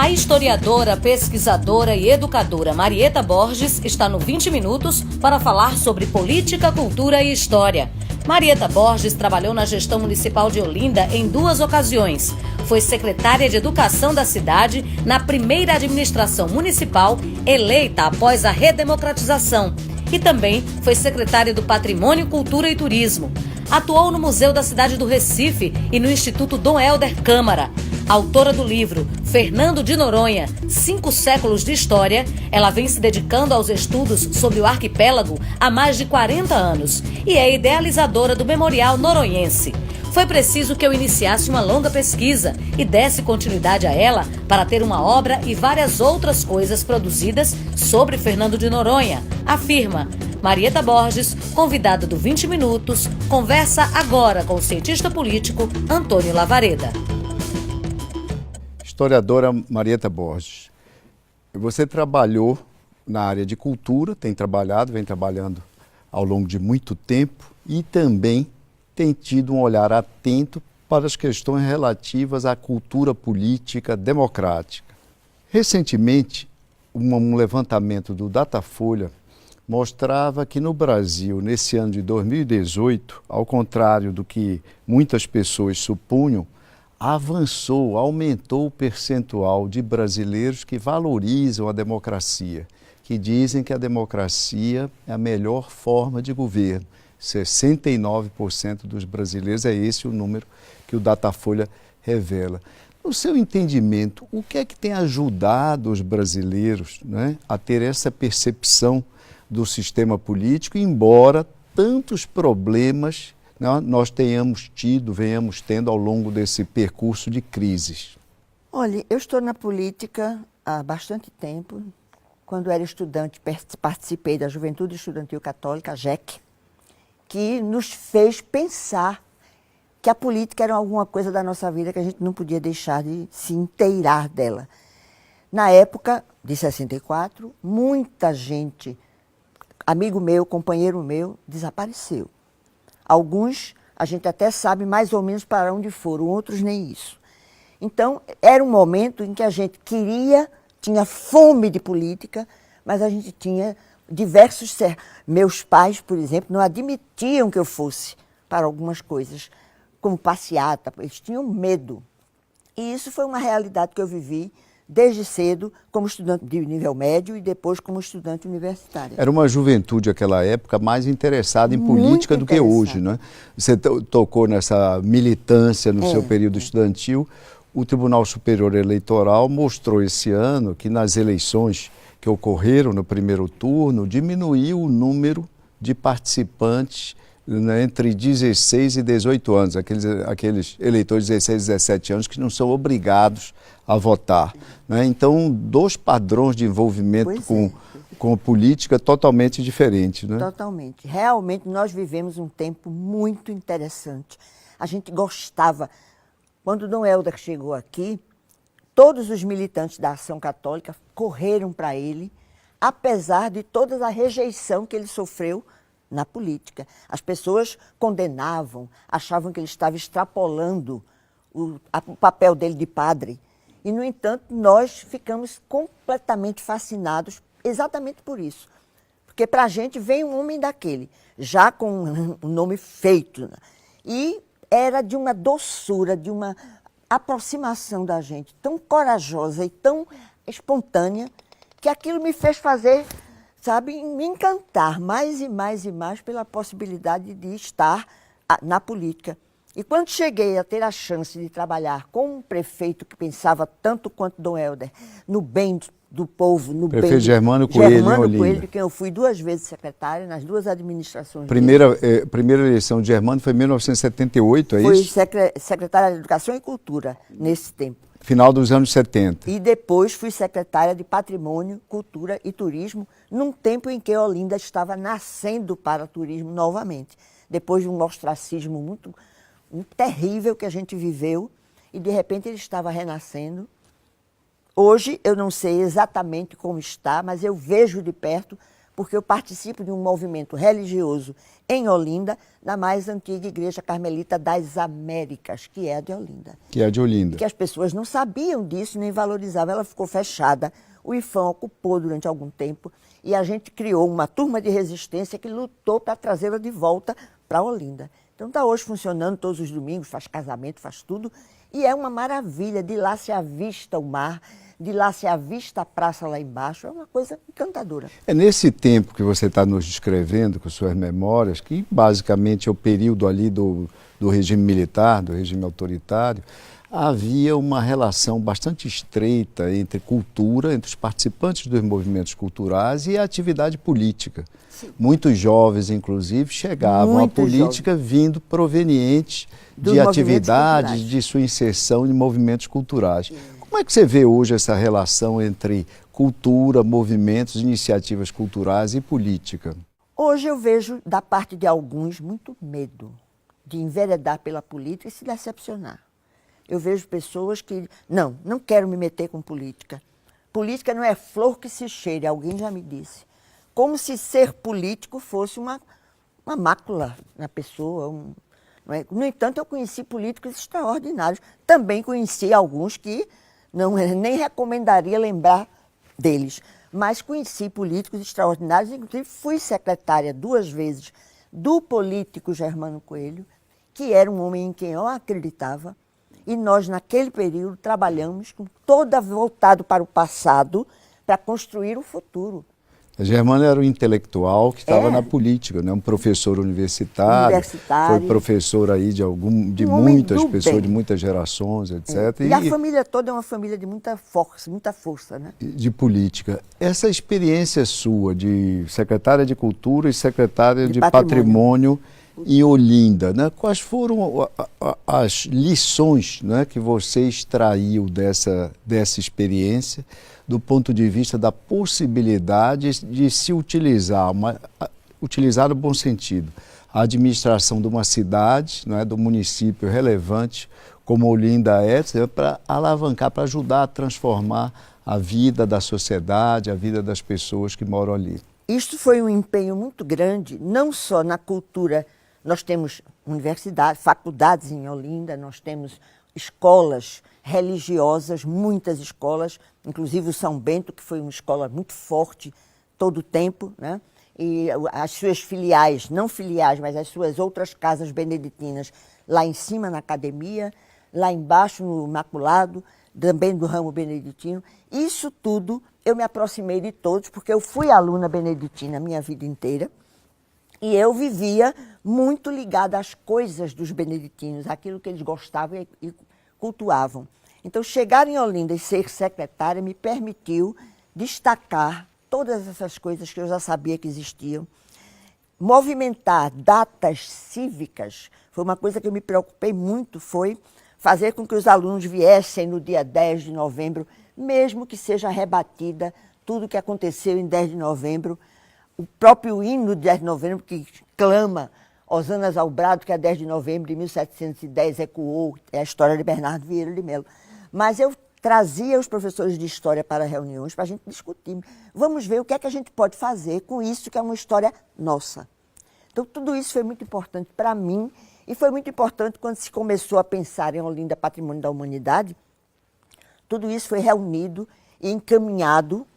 A historiadora, pesquisadora e educadora Marieta Borges está no 20 Minutos para falar sobre política, cultura e história. Marieta Borges trabalhou na gestão municipal de Olinda em 2 ocasiões. Foi secretária de Educação da cidade na primeira administração municipal eleita após a redemocratização. E também foi secretária do Patrimônio, Cultura e Turismo. Atuou no Museu da Cidade do Recife e no Instituto Dom Helder Câmara. Autora do livro Fernando de Noronha, 5 séculos de história, ela vem se dedicando aos estudos sobre o arquipélago há mais de 40 anos e é idealizadora do Memorial Noronhense. Foi preciso que eu iniciasse uma longa pesquisa e desse continuidade a ela para ter uma obra e várias outras coisas produzidas sobre Fernando de Noronha, afirma Marieta Borges, convidada do 20 Minutos, conversa agora com o cientista político Antônio Lavareda. Historiadora Marieta Borges, você trabalhou na área de cultura, vem trabalhando ao longo de muito tempo e também tem tido um olhar atento para as questões relativas à cultura política democrática. Recentemente, um levantamento do Datafolha mostrava que no Brasil, nesse ano de 2018, ao contrário do que muitas pessoas supunham, aumentou o percentual de brasileiros que valorizam a democracia, que dizem que a democracia é a melhor forma de governo. 69% dos brasileiros, é esse o número que o Datafolha revela. No seu entendimento, o que é que tem ajudado os brasileiros, né, a ter essa percepção do sistema político, embora tantos problemas nós venhamos tendo ao longo desse percurso de crises? Olha, eu estou na política há bastante tempo. Quando era estudante, participei da Juventude Estudantil Católica, a JEC, que nos fez pensar que a política era alguma coisa da nossa vida que a gente não podia deixar de se inteirar dela. Na época de 64, muita gente, amigo meu, companheiro meu, desapareceu. Alguns a gente até sabe mais ou menos para onde foram, outros nem isso. Então, era um momento em que a gente tinha fome de política, mas a gente tinha diversos... Meus pais, por exemplo, não admitiam que eu fosse para algumas coisas, como passeata, eles tinham medo. E isso foi uma realidade que eu vivi desde cedo, como estudante de nível médio e depois como estudante universitária. Era uma juventude, naquela época, mais interessada em política do que hoje, né? Você tocou nessa militância no seu período estudantil. O Tribunal Superior Eleitoral mostrou esse ano que nas eleições que ocorreram no primeiro turno, diminuiu o número de participantes, né, entre 16 e 18 anos, aqueles eleitores de 16 e 17 anos que não são obrigados a votar, né? Então, 2 padrões de envolvimento com a política totalmente diferentes, né? Totalmente. Realmente, nós vivemos um tempo muito interessante. A gente gostava. Quando o Dom Helder chegou aqui, todos os militantes da Ação Católica correram para ele, apesar de toda a rejeição que ele sofreu na política. As pessoas condenavam, achavam que ele estava extrapolando o papel dele de padre. E, no entanto, nós ficamos completamente fascinados exatamente por isso. Porque para a gente veio um homem daquele, já com um nome feito. E era de uma doçura, de uma aproximação da gente tão corajosa e tão espontânea, que aquilo me fez fazer, sabe, me encantar mais e mais e mais pela possibilidade de estar na política. E quando cheguei a ter a chance de trabalhar com um prefeito que pensava tanto quanto Dom Helder, no bem do povo, no bem... Prefeito Germano Coelho, de quem eu fui 2 vezes secretária, nas 2 administrações. Primeira eleição de Germano foi em 1978, é isso? Fui secretária de Educação e Cultura nesse tempo. Final dos anos 70. E depois fui secretária de Patrimônio, Cultura e Turismo, num tempo em que Olinda estava nascendo para o turismo novamente. Depois de um ostracismo muito terrível que a gente viveu, e de repente ele estava renascendo. Hoje eu não sei exatamente como está, mas eu vejo de perto, porque eu participo de um movimento religioso em Olinda, na mais antiga igreja carmelita das Américas, que é a de Olinda. Que é a de Olinda. Que as pessoas não sabiam disso, nem valorizavam. Ela ficou fechada, o IFAM ocupou durante algum tempo, e a gente criou uma turma de resistência que lutou para trazê-la de volta para Olinda. Então está hoje funcionando todos os domingos, faz casamento, faz tudo, e é uma maravilha. De lá se avista o mar, de lá se avista a praça lá embaixo, é uma coisa encantadora. É nesse tempo que você está nos descrevendo, com suas memórias, que basicamente é o período ali do regime militar, do regime autoritário, havia uma relação bastante estreita entre cultura, entre os participantes dos movimentos culturais e a atividade política. Sim. Muitos jovens, inclusive, chegavam à política vindo provenientes de atividades, de sua inserção em movimentos culturais. Como é que você vê hoje essa relação entre cultura, movimentos, iniciativas culturais e política? Hoje eu vejo, da parte de alguns, muito medo de enveredar pela política e se decepcionar. Eu vejo pessoas que, não quero me meter com política. Política não é flor que se cheire, alguém já me disse. Como se ser político fosse uma mácula na pessoa. Não é? No entanto, eu conheci políticos extraordinários. Também conheci alguns que nem recomendaria lembrar deles. Mas conheci políticos extraordinários, inclusive fui secretária 2 vezes do político Germano Coelho, que era um homem em quem eu acreditava. E nós, naquele período, trabalhamos com toda voltado para o passado, para construir o futuro. A Germana era um intelectual que estava na política, né? Um professor universitário, foi professor aí de muitas pessoas, de muitas gerações, etc. E a família toda é uma família de muita força, né? De política. Essa experiência sua de secretária de Cultura e secretária de Patrimônio em Olinda, né? Quais foram as lições, né, que você extraiu dessa experiência, do ponto de vista da possibilidade de se utilizar no bom sentido, a administração de uma cidade, não é, do município relevante, como Olinda é, para alavancar, para ajudar a transformar a vida da sociedade, a vida das pessoas que moram ali? Isto foi um empenho muito grande, não só na cultura. Nós temos universidades, faculdades em Olinda, nós temos escolas religiosas, muitas escolas, inclusive o São Bento, que foi uma escola muito forte todo o tempo, né? E as suas filiais, não filiais, mas as suas outras casas beneditinas, lá em cima na academia, lá embaixo no Imaculado, também do ramo beneditino. Isso tudo eu me aproximei de todos, porque eu fui aluna beneditina a minha vida inteira. E eu vivia muito ligada às coisas dos beneditinos, aquilo que eles gostavam e cultuavam. Então, chegar em Olinda e ser secretária me permitiu destacar todas essas coisas que eu já sabia que existiam. Movimentar datas cívicas foi uma coisa que eu me preocupei muito, foi fazer com que os alunos viessem no dia 10 de novembro, mesmo que seja rebatida tudo o que aconteceu em 10 de novembro, o próprio hino de 10 de novembro, que clama Hosanas ao Brado, que é 10 de novembro de 1710 ecoou, é a história de Bernardo Vieira de Melo. Mas eu trazia os professores de história para reuniões, para a gente discutir. Vamos ver o que é que a gente pode fazer com isso, que é uma história nossa. Então, tudo isso foi muito importante para mim, e foi muito importante quando se começou a pensar em Olinda Patrimônio da Humanidade. Tudo isso foi reunido e encaminhado.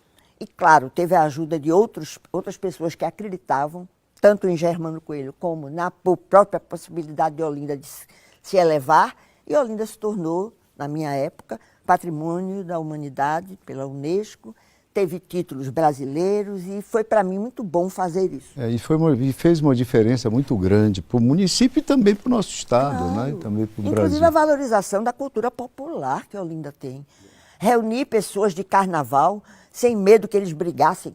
E, claro, teve a ajuda de outras pessoas que acreditavam, tanto em Germano Coelho como na própria possibilidade de Olinda de se elevar. E Olinda se tornou, na minha época, Patrimônio da Humanidade pela Unesco, teve títulos brasileiros e foi para mim muito bom fazer isso. E fez uma diferença muito grande para o município e também para o nosso estado, claro, né? E também para o Brasil. Inclusive a valorização da cultura popular que Olinda tem. Reunir pessoas de carnaval, sem medo que eles brigassem.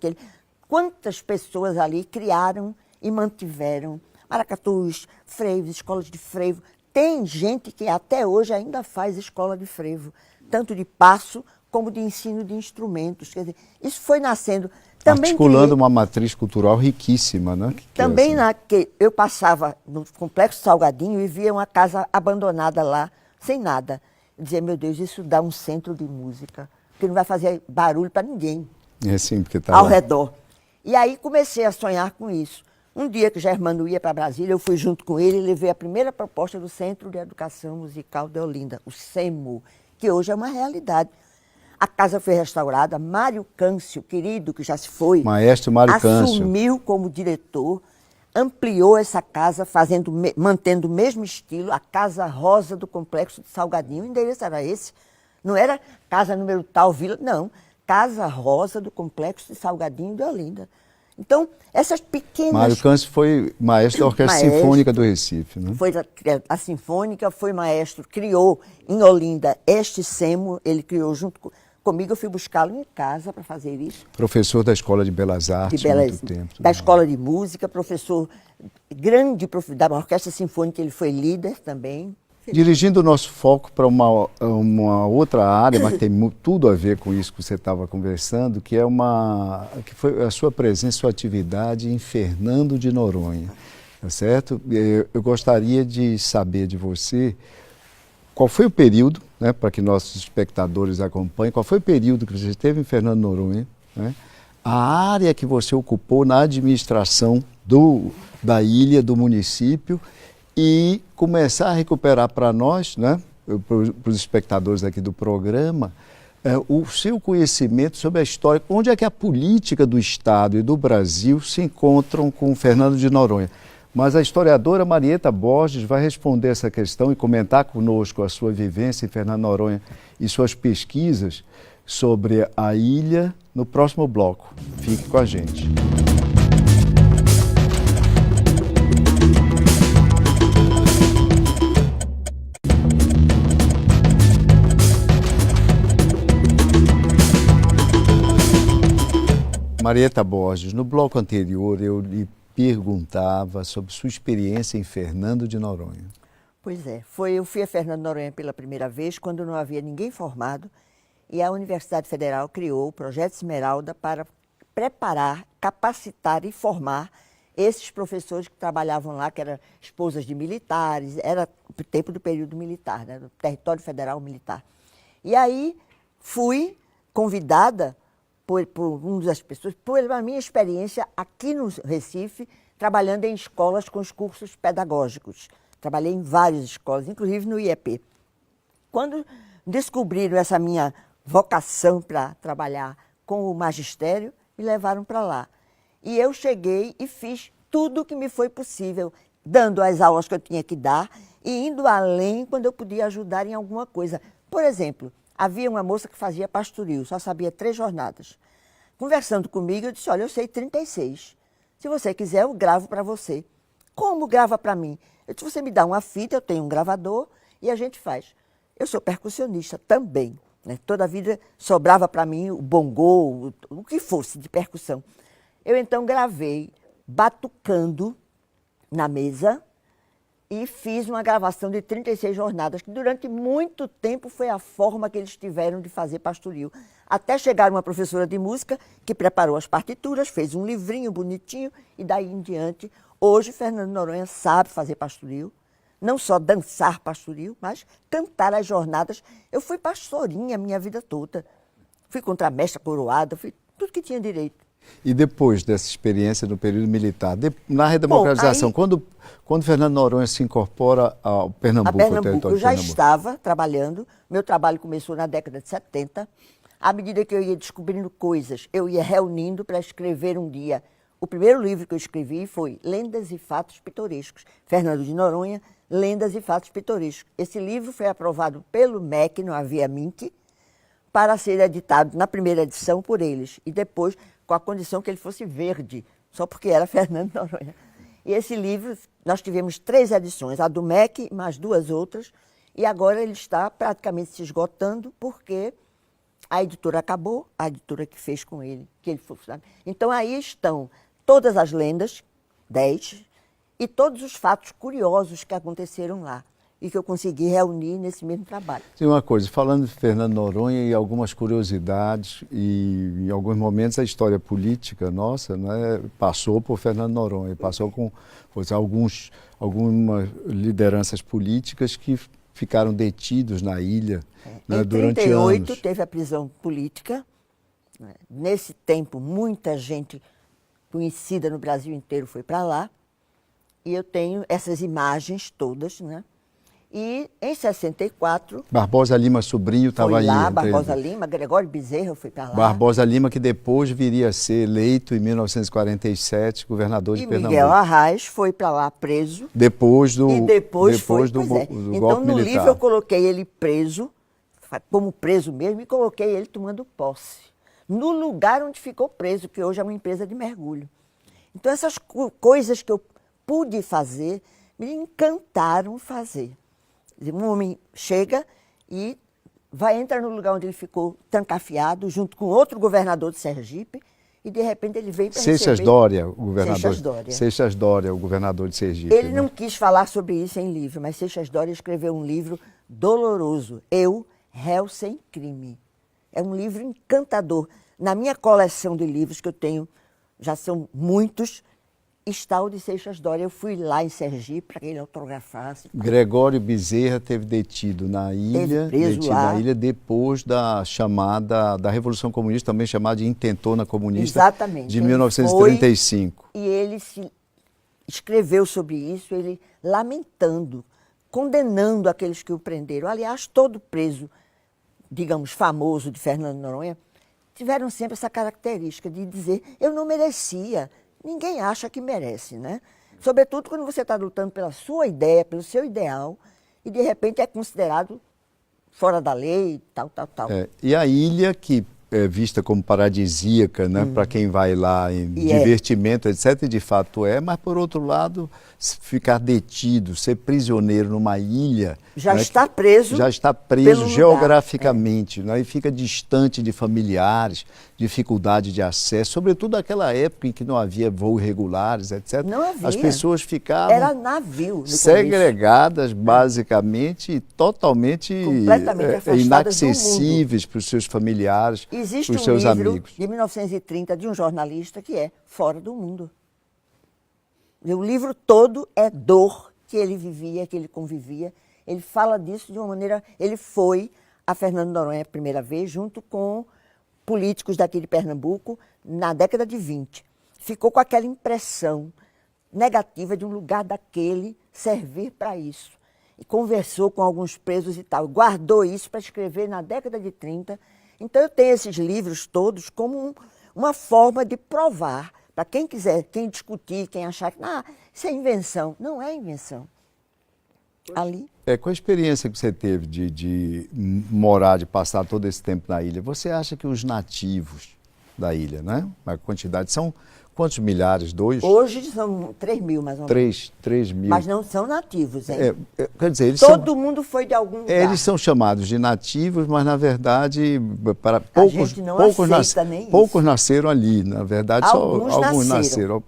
Quantas pessoas ali criaram e mantiveram maracatus, freivos, escolas de frevo. Tem gente que até hoje ainda faz escola de frevo, tanto de passo como de ensino de instrumentos. Quer dizer, isso foi nascendo. Também articulando uma matriz cultural riquíssima, né? Também que eu passava no Complexo Salgadinho e via uma casa abandonada lá, sem nada. Eu dizia, meu Deus, isso dá um centro de música, que não vai fazer barulho para ninguém sim, porque tá ao lá redor. E aí comecei a sonhar com isso. Um dia que o Germano ia para Brasília, eu fui junto com ele e levei a primeira proposta do Centro de Educação Musical de Olinda, o CEMU, que hoje é uma realidade. A casa foi restaurada, Mário Câncio, querido, que já se foi, Maestro Mário Câncio, assumiu como diretor, ampliou essa casa, mantendo o mesmo estilo, a Casa Rosa do Complexo de Salgadinho. O endereço era esse, não era casa número tal, vila, não. Casa Rosa do Complexo de Salgadinho de Olinda. Então, essas pequenas... Mário Câncio foi maestro da Orquestra Sinfônica do Recife, né? Foi a Sinfônica, foi maestro, criou em Olinda este CEMU, ele criou junto comigo, eu fui buscá-lo em casa para fazer isso. Professor da Escola de Belas Artes, muito tempo. Da Escola de Música, professor grande da Orquestra Sinfônica, ele foi líder também. Dirigindo o nosso foco para uma outra área, mas tem tudo a ver com isso que você estava conversando, que foi a sua presença, sua atividade em Fernando de Noronha, tá certo? Eu gostaria de saber de você qual foi o período, né, para que nossos espectadores acompanhem, qual foi o período que você esteve em Fernando de Noronha, né, a área que você ocupou na administração da ilha, do município, e começar a recuperar para nós, né, para os espectadores aqui do programa, o seu conhecimento sobre a história, onde é que a política do Estado e do Brasil se encontram com Fernando de Noronha. Mas a historiadora Marieta Borges vai responder essa questão e comentar conosco a sua vivência em Fernando de Noronha e suas pesquisas sobre a ilha no próximo bloco. Fique com a gente. Marieta Borges, no bloco anterior eu lhe perguntava sobre sua experiência em Fernando de Noronha. Pois é, eu fui a Fernando de Noronha pela primeira vez, quando não havia ninguém formado, e a Universidade Federal criou o Projeto Esmeralda para preparar, capacitar e formar esses professores que trabalhavam lá, que eram esposas de militares, era o tempo do período militar, né, do território federal militar. E aí fui convidada por uma das pessoas, pela minha experiência aqui no Recife, trabalhando em escolas com os cursos pedagógicos. Trabalhei em várias escolas, inclusive no IEP. Quando descobriram essa minha vocação para trabalhar com o magistério, me levaram para lá. E eu cheguei e fiz tudo o que me foi possível, dando as aulas que eu tinha que dar e indo além quando eu podia ajudar em alguma coisa. Por exemplo, havia uma moça que fazia pastoril, só sabia 3 jornadas. Conversando comigo, eu disse, olha, eu sei 36. Se você quiser, eu gravo para você. Como grava para mim? Eu disse, você me dá uma fita, eu tenho um gravador e a gente faz. Eu sou percussionista também, né? Toda a vida sobrava para mim o bongô, o que fosse de percussão. Eu então gravei batucando na mesa e fiz uma gravação de 36 jornadas, que durante muito tempo foi a forma que eles tiveram de fazer pastoril. Até chegar uma professora de música que preparou as partituras, fez um livrinho bonitinho e daí em diante, hoje Fernando de Noronha sabe fazer pastoril, não só dançar pastoril, mas cantar as jornadas. Eu fui pastorinha a minha vida toda, fui contramestra coroada, fui tudo que tinha direito. E depois dessa experiência no período militar, na redemocratização, quando Fernando de Noronha se incorpora ao Pernambuco, ao território eu já de Pernambuco? estava trabalhando, meu trabalho começou na década de 70. À medida que eu ia descobrindo coisas, eu ia reunindo para escrever um dia. O primeiro livro que eu escrevi foi Lendas e Fatos Pitorescos. Fernando de Noronha, Lendas e Fatos Pitorescos. Esse livro foi aprovado pelo MEC, não havia MINC, para ser editado na primeira edição por eles. E depois, com a condição que ele fosse verde, só porque era Fernando de Noronha. E esse livro, nós tivemos 3 edições, a do MEC, mais 2 outras, e agora ele está praticamente se esgotando, porque a editora acabou, a editora que fez com ele, que ele foi, sabe? Então aí estão todas as lendas, 10, e todos os fatos curiosos que aconteceram lá e que eu consegui reunir nesse mesmo trabalho. Tem uma coisa, falando de Fernando de Noronha e algumas curiosidades e em alguns momentos a história política nossa, né, passou por Fernando de Noronha, passou com algumas lideranças políticas que ficaram detidos na ilha, né, durante anos. Em 1938 teve a prisão política. Nesse tempo, muita gente conhecida no Brasil inteiro foi para lá. E eu tenho essas imagens todas, né? E em 64... Barbosa Lima Sobrinho estava aí. Foi lá, Barbosa Lima, Gregório Bezerra, eu fui para lá. Barbosa Lima, que depois viria a ser eleito em 1947 governador de Pernambuco. Miguel Arraes foi para lá preso. Depois do Então, golpe no militar. livro eu coloquei ele preso, como preso mesmo, e coloquei ele tomando posse. No lugar onde ficou preso, que hoje é uma empresa de mergulho. Então, essas coisas que eu pude fazer, me encantaram fazer. Um homem chega e vai entrar no lugar onde ele ficou trancafiado, junto com outro governador de Sergipe, e de repente ele veio para receber... Seixas Dória, o governador. Seixas Dória. Seixas Dória, o governador de Sergipe. Ele não quis falar sobre isso em livro, mas Seixas Dória escreveu um livro doloroso, Eu, Réu Sem Crime. É um livro encantador. Na minha coleção de livros, que eu tenho, já são muitos, está o de Seixas Dória. Eu fui lá em Sergipe para que ele autografasse. Gregório Bezerra teve detido na ilha, depois da Revolução Comunista, também chamada de intentona comunista. Exatamente. De 1935. E ele escreveu sobre isso, ele lamentando, condenando aqueles que o prenderam. Aliás, todo preso, digamos, famoso de Fernando de Noronha, tiveram sempre essa característica de dizer, eu não merecia. Ninguém acha que merece, né? Sobretudo quando você está lutando pela sua ideia, pelo seu ideal, e de repente é considerado fora da lei, tal. E a ilha, que é vista como paradisíaca, né, para quem vai lá em divertimento, etc., e de fato mas por outro lado, ficar detido, ser prisioneiro numa ilha... Já está preso geograficamente, né, e fica distante de familiares, dificuldade de acesso, sobretudo naquela época em que não havia voos regulares, etc. Não havia. As pessoas ficavam... Era navio. Segregadas, basicamente, e totalmente inaccessíveis para os seus familiares, para os seus amigos. Existe um livro de 1930 de um jornalista que é Fora do Mundo. O livro todo é dor que ele vivia, que ele convivia. Ele fala disso de uma maneira... Ele foi a Fernando de Noronha a primeira vez, junto com políticos daqui de Pernambuco, na década de 20. Ficou com aquela impressão negativa de um lugar daquele servir para isso. E conversou com alguns presos e tal. Guardou isso para escrever na década de 30. Então, eu tenho esses livros todos como uma forma de provar, para quem quiser, quem discutir, quem achar que isso é invenção. Não é invenção. Ali. Com a experiência que você teve de morar, de passar todo esse tempo na ilha, você acha que os nativos da ilha, né? A quantidade, são quantos milhares? 2? Hoje são 3 mil, mais ou menos. 3 mil. Mas não são nativos, hein? Quer dizer, eles Todo mundo foi de algum lugar. Eles são chamados de nativos, mas na verdade poucos nasceram ali. Na verdade, alguns só alguns nasceram.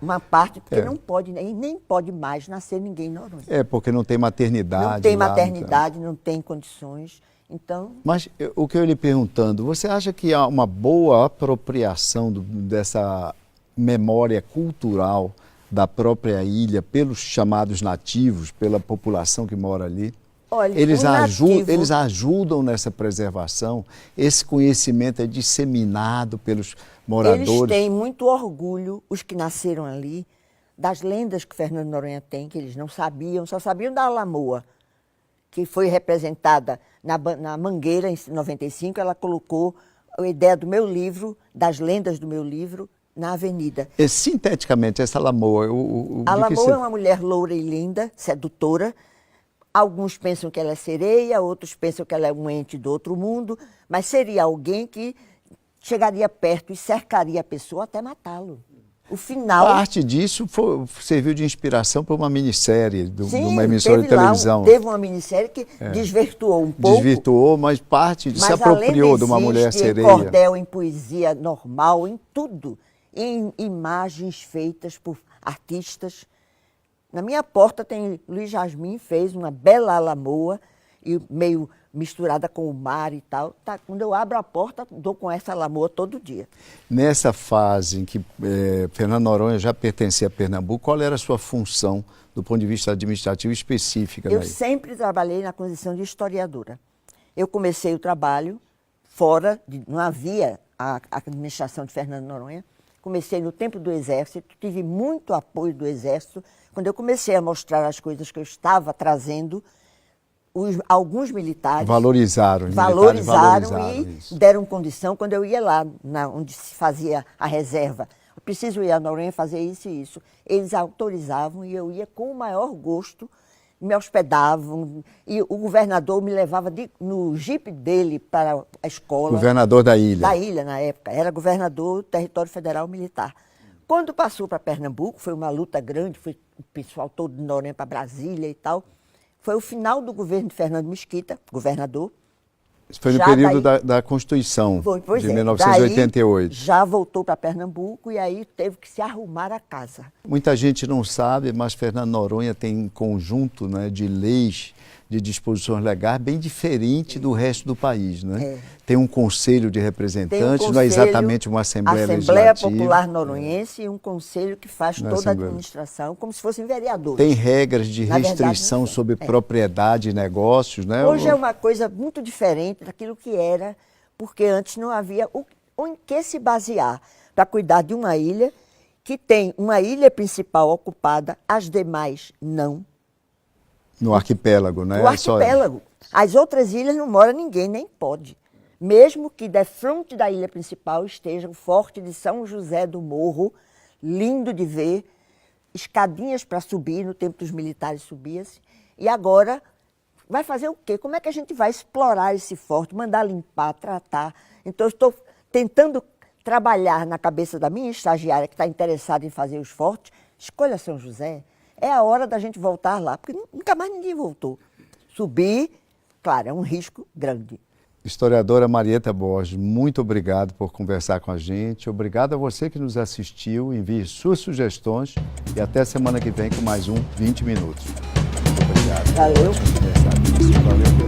Uma parte, porque não pode, nem pode mais nascer ninguém em Noronha. Porque não tem maternidade. Não tem maternidade, não tem condições. Então... Mas o que eu lhe perguntando, você acha que há uma boa apropriação dessa memória cultural da própria ilha pelos chamados nativos, pela população que mora ali? Olha, eles ajudam nessa preservação? Esse conhecimento é disseminado pelos moradores? Eles têm muito orgulho, os que nasceram ali, das lendas que Fernando de Noronha tem, que eles não sabiam, só sabiam da Alamoa, que foi representada na Mangueira, em 95, ela colocou a ideia do meu livro, das lendas do meu livro, na avenida. Sinteticamente, essa Alamoa... A Alamoa é uma mulher loura e linda, sedutora. Alguns pensam que ela é sereia, outros pensam que ela é um ente do outro mundo, mas seria alguém que chegaria perto e cercaria a pessoa até matá-lo. O final... Parte disso serviu de inspiração para uma minissérie de uma emissora de televisão. Teve uma minissérie que desvirtuou um pouco. Desvirtuou, mas se apropriou de uma mulher sereia. Em cordel, em poesia normal, em tudo. Em imagens feitas por artistas. Na minha porta tem Luiz Jasmin, fez uma bela Alamoa, e meio misturada com o mar e tal. Quando eu abro a porta, dou com essa Alamoa todo dia. Nessa fase em que Fernando Noronha já pertencia a Pernambuco, qual era a sua função do ponto de vista administrativo específica? Eu sempre trabalhei na condição de historiadora. Eu comecei o trabalho fora, não havia a administração de Fernando Noronha, comecei no tempo do Exército, tive muito apoio do Exército. Quando eu comecei a mostrar as coisas que eu estava trazendo, alguns militares valorizaram e isso. deram condição quando eu ia lá, onde se fazia a reserva. Eu preciso ir a Noronha fazer isso e isso. Eles autorizavam e eu ia com o maior gosto, me hospedavam. E o governador me levava no jipe dele para a escola. Governador da ilha. Da ilha, na época. Era governador do território federal militar. Quando passou para Pernambuco, foi uma luta grande, foi o pessoal todo de Noronha para Brasília e tal. Foi o final do governo de Fernando Mesquita, governador. Isso foi no período da Constituição, de 1988. Daí, já voltou para Pernambuco e aí teve que se arrumar a casa. Muita gente não sabe, mas Fernando Noronha tem um conjunto, né, de leis, de disposições legais bem diferente do resto do país. Né? Tem um conselho de representantes, não é exatamente uma Assembleia Legislativa. Assembleia Popular Noronhense e um conselho que faz toda a administração, como se fossem vereadores. Tem regras de restrição sobre propriedade e negócios. Né? Hoje é uma coisa muito diferente daquilo que era, porque antes não havia em que se basear para cuidar de uma ilha que tem uma ilha principal ocupada, as demais não. No arquipélago, né? No arquipélago. As outras ilhas não mora ninguém, nem pode. Mesmo que defronte da ilha principal esteja o Forte de São José do Morro, lindo de ver, escadinhas para subir, no tempo dos militares subia-se. E agora vai fazer o quê? Como é que a gente vai explorar esse forte, mandar limpar, tratar? Então eu estou tentando trabalhar na cabeça da minha estagiária que está interessada em fazer os fortes. Escolha São José. É a hora da gente voltar lá, porque nunca mais ninguém voltou. Subir, claro, é um risco grande. Historiadora Marieta Borges, muito obrigado por conversar com a gente. Obrigado a você que nos assistiu. Envie suas sugestões e até semana que vem com mais um 20 Minutos. Muito obrigado. Valeu. Valeu.